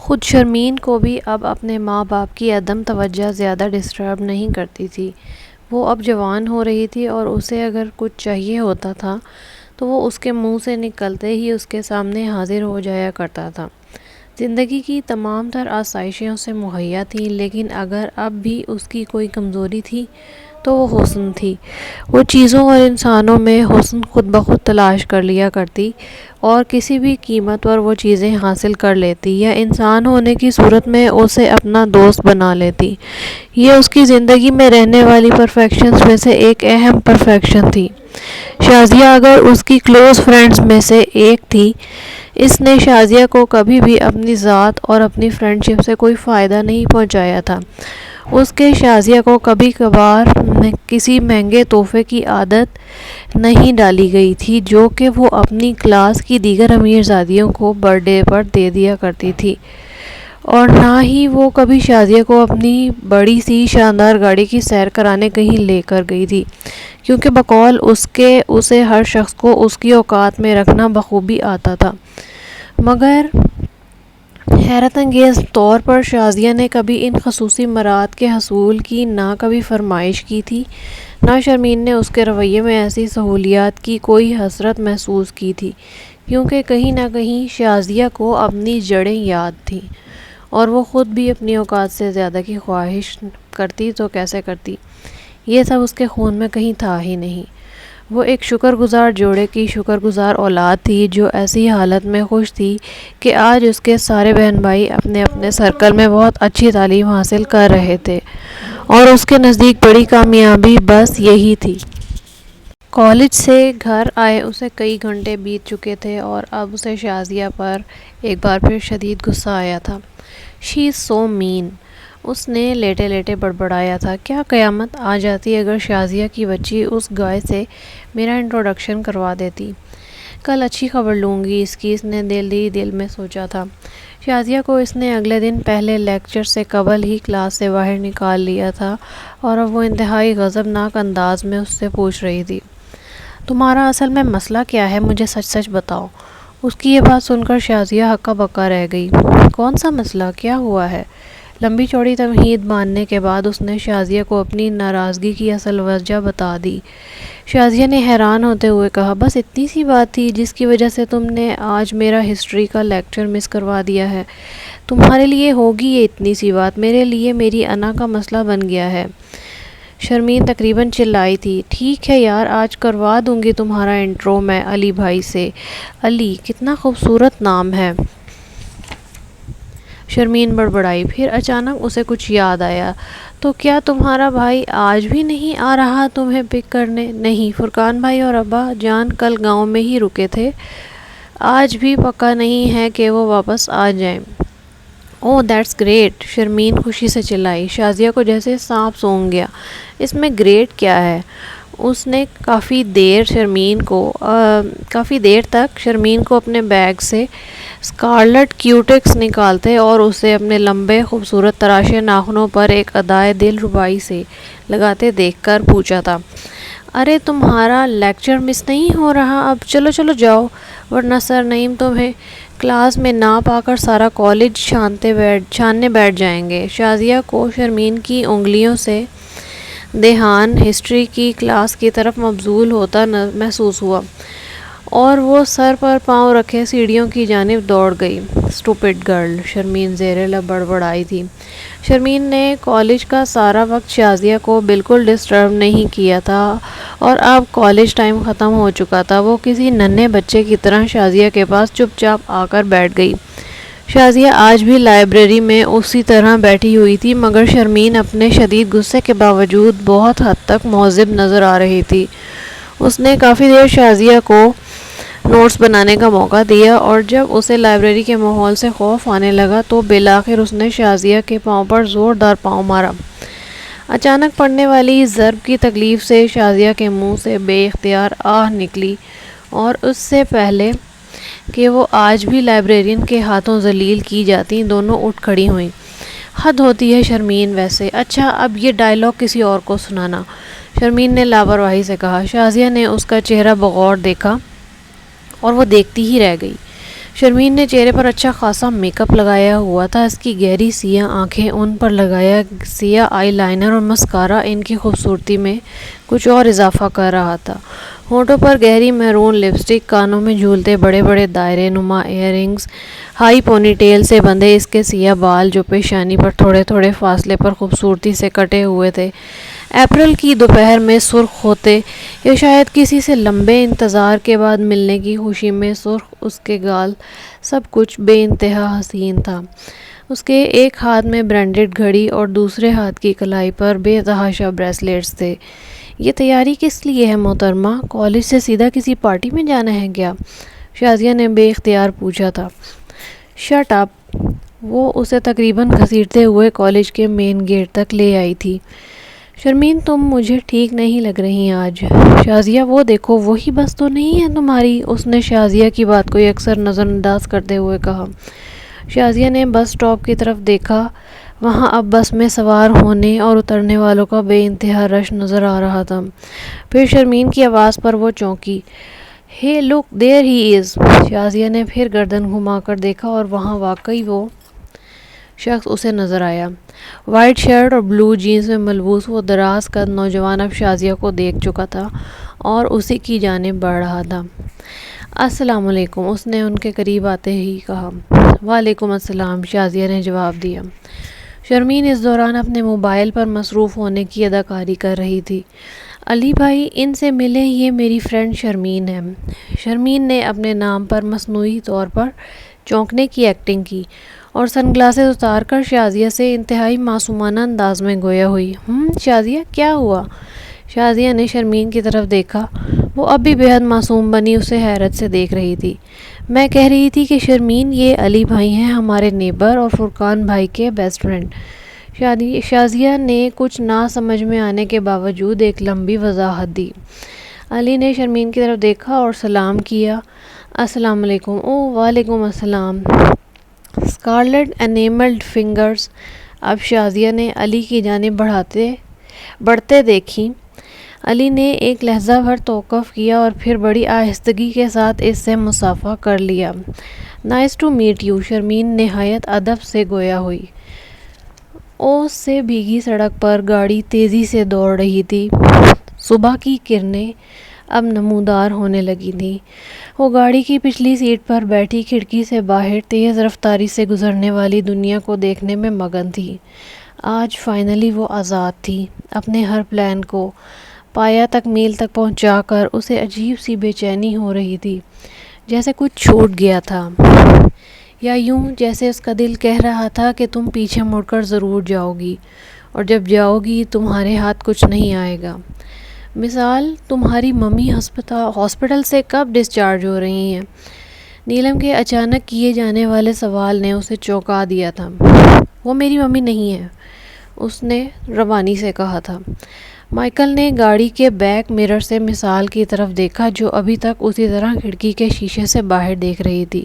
خود شرمین کو بھی اب اپنے ماں باپ کی عدم توجہ زیادہ ڈسٹرب نہیں کرتی تھی۔ وہ اب جوان ہو رہی تھی اور اسے اگر کچھ چاہیے ہوتا تھا تو وہ اس کے منہ سے نکلتے ہی اس کے سامنے حاضر ہو جایا کرتا تھا۔ زندگی کی تمام تر آسائشیں اسے مہیا تھیں، لیکن اگر اب بھی اس کی کوئی کمزوری تھی تو وہ حسن تھی۔ وہ چیزوں اور انسانوں میں حسن خود بخود تلاش کر لیا کرتی اور کسی بھی قیمت پر وہ چیزیں حاصل کر لیتی یا انسان ہونے کی صورت میں اسے اپنا دوست بنا لیتی۔ یہ اس کی زندگی میں رہنے والی پرفیکشنز میں سے ایک اہم پرفیکشن تھی۔ شازیہ اگر اس کی کلوز فرینڈز میں سے ایک تھی، اس نے شازیہ کو کبھی بھی اپنی ذات اور اپنی فرینڈشپ سے کوئی فائدہ نہیں پہنچایا تھا۔ اس کے شازیہ کو کبھی کبھار کسی مہنگے تحفے کی عادت نہیں ڈالی گئی تھی جو کہ وہ اپنی کلاس کی دیگر امیر زادیوں کو برتھ ڈے پر دے دیا کرتی تھی، اور نہ ہی وہ کبھی شازیہ کو اپنی بڑی سی شاندار گاڑی کی سیر کرانے کہیں لے کر گئی تھی، کیونکہ بقول اس کے اسے ہر شخص کو اس کی اوقات میں رکھنا بخوبی آتا تھا۔ مگر حیرت انگیز طور پر شازیہ نے کبھی ان خصوصی مراد کے حصول کی نہ کبھی فرمائش کی تھی، نہ شرمین نے اس کے رویے میں ایسی سہولیات کی کوئی حسرت محسوس کی تھی، کیونکہ کہیں نہ کہیں شازیہ کو اپنی جڑیں یاد تھیں، اور وہ خود بھی اپنی اوقات سے زیادہ کی خواہش کرتی تو کیسے کرتی، یہ سب اس کے خون میں کہیں تھا ہی نہیں۔ وہ ایک شکر گزار جوڑے کی شکر گزار اولاد تھی جو ایسی حالت میں خوش تھی کہ آج اس کے سارے بہن بھائی اپنے اپنے سرکل میں بہت اچھی تعلیم حاصل کر رہے تھے، اور اس کے نزدیک بڑی کامیابی بس یہی تھی۔ کالج سے گھر آئے اسے کئی گھنٹے بیت چکے تھے اور اب اسے شازیہ پر ایک بار پھر شدید غصہ آیا تھا۔ شی از سو مین، اس نے لیٹے لیٹے بڑبڑایا تھا۔ کیا قیامت آ جاتی اگر شازیہ کی بچی اس گائے سے میرا انٹروڈکشن کروا دیتی۔ کل اچھی خبر لوں گی اس کی، اس نے دل ہی دل میں سوچا تھا۔ شازیہ کو اس نے اگلے دن پہلے لیکچر سے قبل ہی کلاس سے باہر نکال لیا تھا، اور اب وہ انتہائی غضبناک انداز میں اس سے پوچھ رہی تھی، تمہارا اصل میں مسئلہ کیا ہے، مجھے سچ سچ بتاؤ۔ اس کی یہ بات سن کر شازیہ ہکا بکا رہ گئی۔ کون سا مسئلہ، کیا ہوا ہے؟ لمبی چوڑی تمہید باندھنے کے بعد اس نے شازیہ کو اپنی ناراضگی کی اصل وجہ بتا دی۔ شازیہ نے حیران ہوتے ہوئے کہا، بس اتنی سی بات تھی جس کی وجہ سے تم نے آج میرا ہسٹری کا لیکچر مس کروا دیا ہے؟ تمہارے لیے ہوگی یہ اتنی سی بات، میرے لیے میری انا کا مسئلہ بن گیا ہے۔ شرمین تقریباً چلائی تھی، ٹھیک ہے یار، آج کروا دوں گی تمہارا انٹرو میں علی بھائی سے۔ علی، کتنا خوبصورت نام ہے۔ شرمین بڑبڑائی، پھر اچانک اسے کچھ یاد آیا، تو کیا تمہارا بھائی آج بھی نہیں آ رہا تمہیں پک کرنے؟ نہیں، فرقان بھائی اور ابا جان کل گاؤں میں ہی رکے تھے، آج بھی پکا نہیں ہے کہ وہ واپس آ جائیں۔ اوہ دیٹس گریٹ، شرمین خوشی سے چلائی۔ شازیہ کو جیسے سانپ سونگھ گیا، اس میں گریٹ کیا ہے؟ اس نے کافی دیر تک شرمین کو اپنے بیگ سے اسکارلٹ کیوٹکس نکالتے اور اسے اپنے لمبے خوبصورت تراشے ناخنوں پر ایک ادائے دل ربائی سے لگاتے دیکھ کر پوچھا تھا، ارے تمہارا لیکچر مس نہیں ہو رہا اب؟ چلو چلو جاؤ، ورنہ سر نعیم تمہیں کلاس میں نہ پا کر سارا کالج چھاننے بیٹھ جائیں گے۔ شازیہ کو شرمین کی انگلیوں سے دھیان ہسٹری کی کلاس کی طرف مبذول ہوتا محسوس ہوا، اور وہ سر پر پاؤں رکھے سیڑھیوں کی جانب دوڑ گئی۔ اسٹوپڈ گرل، شرمین زیر لب بڑبڑائی تھی۔ شرمین نے کالج کا سارا وقت شازیہ کو بالکل ڈسٹرب نہیں کیا تھا، اور اب کالج ٹائم ختم ہو چکا تھا۔ وہ کسی ننھے بچے کی طرح شازیہ کے پاس چپ چاپ آ کر بیٹھ گئی۔ شازیہ آج بھی لائبریری میں اسی طرح بیٹھی ہوئی تھی، مگر شرمین اپنے شدید غصے کے باوجود بہت حد تک مہذب نظر آ رہی تھی۔ اس نے کافی دیر شازیہ کو نوٹس بنانے کا موقع دیا، اور جب اسے لائبریری کے ماحول سے خوف آنے لگا تو بالآخر اس نے شازیہ کے پاؤں پر زوردار پاؤں مارا۔ اچانک پڑنے والی ضرب کی تکلیف سے شازیہ کے منہ سے بے اختیار آہ نکلی، اور اس سے پہلے کہ وہ آج بھی لائبریرین کے ہاتھوں ذلیل کی جاتی دونوں اٹھ کھڑی ہوئیں۔ حد ہوتی ہے شرمین، ویسے اچھا اب یہ ڈائلاگ کسی اور کو سنانا، شرمین نے لاپرواہی سے کہا۔ شازیہ نے اس کا چہرہ بغور دیکھا اور وہ دیکھتی ہی رہ گئی۔ شرمین نے چہرے پر اچھا خاصا میک اپ لگایا ہوا تھا. اس کی گہری سیاہ آنکھیں، ان پر لگایا سیاہ آئی لائنر اور مسکارا ان کی خوبصورتی میں کچھ اور اضافہ کر رہا تھا. ہونٹوں پر گہری میرون لپسٹک، کانوں میں جھولتے بڑے بڑے دائرے نما earrings, high ponytail سے بندھے اس کے سیاہ بال جو پیشانی پر تھوڑے تھوڑے فاصلے پر خوبصورتی سے کٹے ہوئے تھے، اپریل کی دوپہر میں سرخ ہوتے یا شاید کسی سے لمبے انتظار کے بعد ملنے کی خوشی میں سرخ. اس کے گال، سب کچھ بے انتہا حسین تھا. اس کے ایک ہاتھ میں برانڈڈ گھڑی اور دوسرے ہاتھ کی کلائی پر بے تحاشا بریسلیٹس تھے. یہ تیاری کس لیے ہے محترمہ؟ کالج سے سیدھا کسی پارٹی میں جانا ہے کیا؟ شازیہ نے بے اختیار پوچھا تھا. Shut up! وہ اسے تقریباً گھسیٹتے ہوئے کالج کے مین گیٹ تک لے آئی تھی. شرمین، تم مجھے ٹھیک نہیں لگ رہی آج. شازیہ، وہ دیکھو، وہی بس تو نہیں ہے تمہاری؟ اس نے شازیہ کی بات کو یکسر نظر انداز کرتے ہوئے کہا. شازیہ نے بس اسٹاپ کی طرف دیکھا. وہاں اب بس میں سوار ہونے اور اترنے والوں کا بے انتہا رش نظر آ رہا تھا. پھر شرمین کی آواز پر وہ چونکی. ہے لک، دیر ہی از! شازیہ نے پھر گردن گھما کر دیکھا اور وہاں واقعی وہ شخص اسے نظر آیا. وائٹ شرٹ اور بلو جینز میں ملبوس وہ دراز قد نوجوان اب شازیہ کو دیکھ چکا تھا اور اسی کی جانب بڑھ رہا تھا. السلام علیکم، اس نے ان کے قریب آتے ہی کہا. وعلیکم السلام، شازیہ نے جواب دیا. شرمین اس دوران اپنے موبائل پر مصروف ہونے کی اداکاری کر رہی تھی. علی بھائی، ان سے ملیں، یہ میری فرینڈ شرمین ہے. شرمین نے اپنے نام پر مصنوعی طور پر چونکنے کی ایکٹنگ کی اور سن گلاسز اتار کر شازیہ سے انتہائی معصومانہ انداز میں گویا ہوئی. شازیہ، کیا ہوا؟ شازیہ نے شرمین کی طرف دیکھا. وہ اب بھی بے حد معصوم بنی اسے حیرت سے دیکھ رہی تھی. میں کہہ رہی تھی کہ شرمین، یہ علی بھائی ہیں، ہمارے نیبر اور فرقان بھائی کے بیسٹ فرینڈ. شازیہ نے کچھ نہ سمجھ میں آنے کے باوجود ایک لمبی وضاحت دی. علی نے شرمین کی طرف دیکھا اور سلام کیا. السلام علیکم. او وعلیکم السلام. اسکارلیٹ انیملڈ فنگرز اب شازیہ نے علی کی جانب بڑھتے دیکھیں. علی نے ایک لحظہ بھر توقف کیا اور پھر بڑی آہستگی کے ساتھ اس سے مصافحہ کر لیا. Nice to meet you, Sharmeen نہایت ادب سے گویا ہوئی. اوس سے بھیگی سڑک پر گاڑی تیزی سے دوڑ رہی تھی. صبح کی کرنیں اب نمودار ہونے لگی تھیں. وہ گاڑی کی پچھلی سیٹ پر بیٹھی کھڑکی سے باہر تیز رفتاری سے گزرنے والی دنیا کو دیکھنے میں مگن تھی. آج فائنلی وہ آزاد تھی. اپنے ہر پلان کو پایا تکمیل تک پہنچا کر اسے عجیب سی بے چینی ہو رہی تھی، جیسے کچھ چھوٹ گیا تھا، یا یوں جیسے اس کا دل کہہ رہا تھا کہ تم پیچھے مڑ کر ضرور جاؤ گی، اور جب جاؤ گی تمہارے ہاتھ کچھ نہیں آئے گا. مثال، تمہاری ممی ہاسپٹل سے کب ڈسچارج ہو رہی ہیں؟ نیلم کے اچانک کیے جانے والے سوال نے اسے چونکا دیا تھا. وہ میری ممی نہیں ہے، اس نے روانی سے کہا تھا. مائیکل نے گاڑی کے بیک مرر سے مثال کی طرف دیکھا جو ابھی تک اسی طرح کھڑکی کے شیشے سے باہر دیکھ رہی تھی.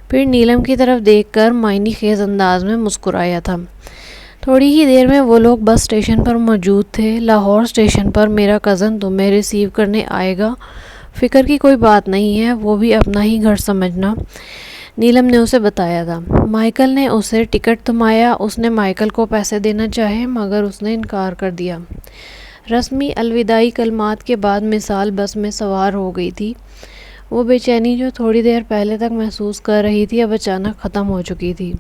پھر نیلم کی طرف دیکھ کر معنی خیز انداز میں مسکرایا تھا. تھوڑی ہی دیر میں وہ لوگ بس اسٹیشن پر موجود تھے. لاہور اسٹیشن پر میرا کزن تمہیں ریسیو کرنے آئے گا. فکر کی کوئی بات نہیں ہے، وہ بھی اپنا ہی گھر سمجھنا، نیلم نے اسے بتایا تھا. مائیکل نے اسے ٹکٹ تھمایا. اس نے مائیکل کو پیسے دینا چاہے مگر اس نے انکار کر دیا. رسمی الوداعی کلمات کے بعد مثال بس میں سوار ہو گئی تھی. وہ بے چینی جو تھوڑی دیر پہلے تک محسوس کر رہی تھی اب اچانک ختم ہو چکی تھی.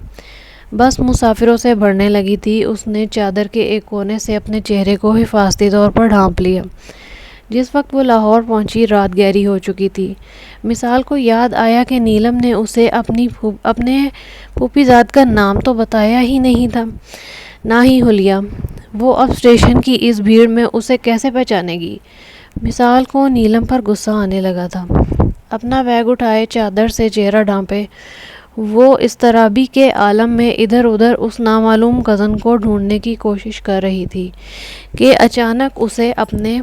بس مسافروں سے بھرنے لگی تھی. اس نے چادر کے ایک کونے سے اپنے چہرے کو حفاظتی طور پر ڈھانپ لیا. جس وقت وہ لاہور پہنچی رات گہری ہو چکی تھی. مثال کو یاد آیا کہ نیلم نے اسے اپنے پھوپھی زاد کا نام تو بتایا ہی نہیں تھا، نہ ہی حلیہ. وہ اب اسٹیشن کی اس بھیڑ میں اسے کیسے پہچانے گی؟ مثال کو نیلم پر غصہ آنے لگا تھا. اپنا بیگ اٹھائے چادر سے چہرہ ڈھانپے وہ اضطرابی کے عالم میں ادھر ادھر اس نامعلوم کزن کو ڈھونڈنے کی کوشش کر رہی تھی کہ اچانک اسے اپنے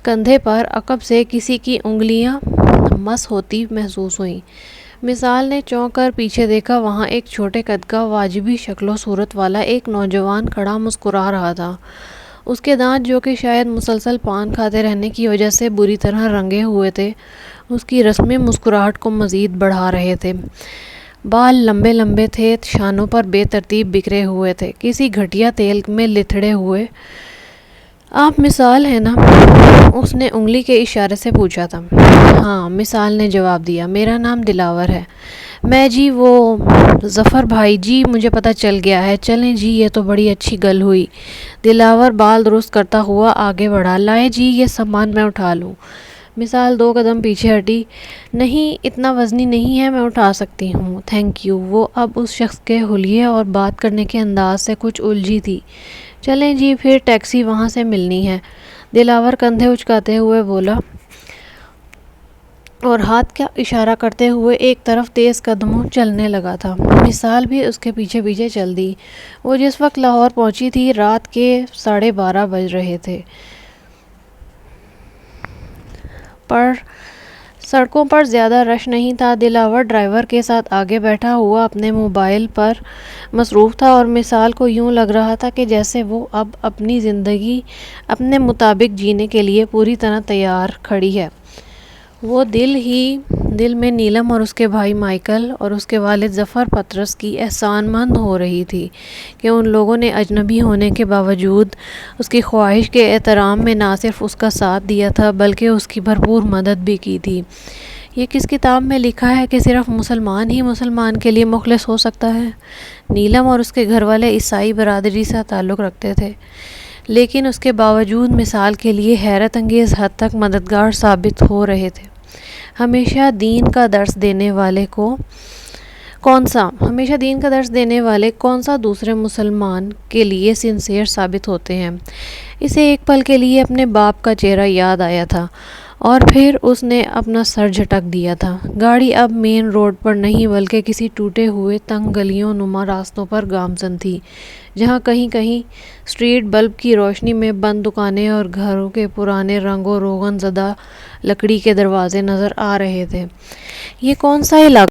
کندھے پر عقب سے کسی کی انگلیاں مس ہوتی محسوس ہوئیں. مثال نے چونک کر پیچھے دیکھا. وہاں ایک چھوٹے قد کا واجبی شکل و صورت والا ایک نوجوان کھڑا مسکرا رہا تھا. اس کے دانت جو کہ شاید مسلسل پان کھاتے رہنے کی وجہ سے بری طرح رنگے ہوئے تھے، اس کی رسمی مسکراہٹ کو مزید بڑھا رہے تھے۔ بال لمبے لمبے تھے، شانوں پر بے ترتیب بکھرے ہوئے تھے، کسی گھٹیا تیل میں لتھڑے ہوئے۔ آپ مثال ہیں نا؟ اس نے انگلی کے اشارے سے پوچھا تھا۔ ہاں، مثال نے جواب دیا، میرا نام دلاور ہے۔ میں جی وہ ظفر بھائی جی، مجھے پتہ چل گیا ہے، چلیں جی، یہ تو بڑی اچھی گل ہوئی۔ دلاور بال درست کرتا ہوا آگے بڑھا، لائے جی یہ سامان میں اٹھا لوں۔ مثال 2 قدم پیچھے ہٹی، نہیں اتنا وزنی نہیں ہے، میں اٹھا سکتی ہوں، تھینک یو۔ وہ اب اس شخص کے حلیے اور بات کرنے کے انداز سے کچھ الجھی تھی۔ چلیں جی پھر، ٹیکسی وہاں سے ملنی ہے، دلاور کندھے اچکاتے ہوئے بولا اور ہاتھ کا اشارہ کرتے ہوئے ایک طرف تیز قدموں چلنے لگا تھا۔ مثال بھی اس کے پیچھے پیچھے چل دی۔ وہ جس وقت لاہور پہنچی تھی رات کے 12:30 بج رہے تھے۔ پر سڑکوں پر زیادہ رش نہیں تھا۔ دلاور ڈرائیور کے ساتھ آگے بیٹھا ہوا اپنے موبائل پر مصروف تھا اور مثال کو یوں لگ رہا تھا کہ جیسے وہ اب اپنی زندگی اپنے مطابق جینے کے لیے پوری طرح تیار کھڑی ہے۔ وہ دل میں نیلم اور اس کے بھائی مائیکل اور اس کے والد ظفر پطرس کی احسان مند ہو رہی تھی کہ ان لوگوں نے اجنبی ہونے کے باوجود اس کی خواہش کے احترام میں نہ صرف اس کا ساتھ دیا تھا بلکہ اس کی بھرپور مدد بھی کی تھی۔ یہ کس کتاب میں لکھا ہے کہ صرف مسلمان ہی مسلمان کے لیے مخلص ہو سکتا ہے؟ نیلم اور اس کے گھر والے عیسائی برادری سے تعلق رکھتے تھے، لیکن اس کے باوجود مثال کے لیے حیرت انگیز حد تک مددگار ثابت ہو رہے تھے۔ ہمیشہ دین کا درس دینے والے کون سا دوسرے مسلمان کے لیے سنسیئر ثابت ہوتے ہیں؟ اسے ایک پل کے لیے اپنے باپ کا چہرہ یاد آیا تھا اور پھر اس نے اپنا سر جھٹک دیا تھا۔ گاڑی اب مین روڈ پر نہیں بلکہ کسی ٹوٹے ہوئے تنگ گلیوں نما راستوں پر گامزن تھی، جہاں کہیں کہیں اسٹریٹ بلب کی روشنی میں بند دکانیں اور گھروں کے پرانے رنگ و روغن زدہ لکڑی کے دروازے نظر آ رہے تھے۔ یہ کون سا علاقہ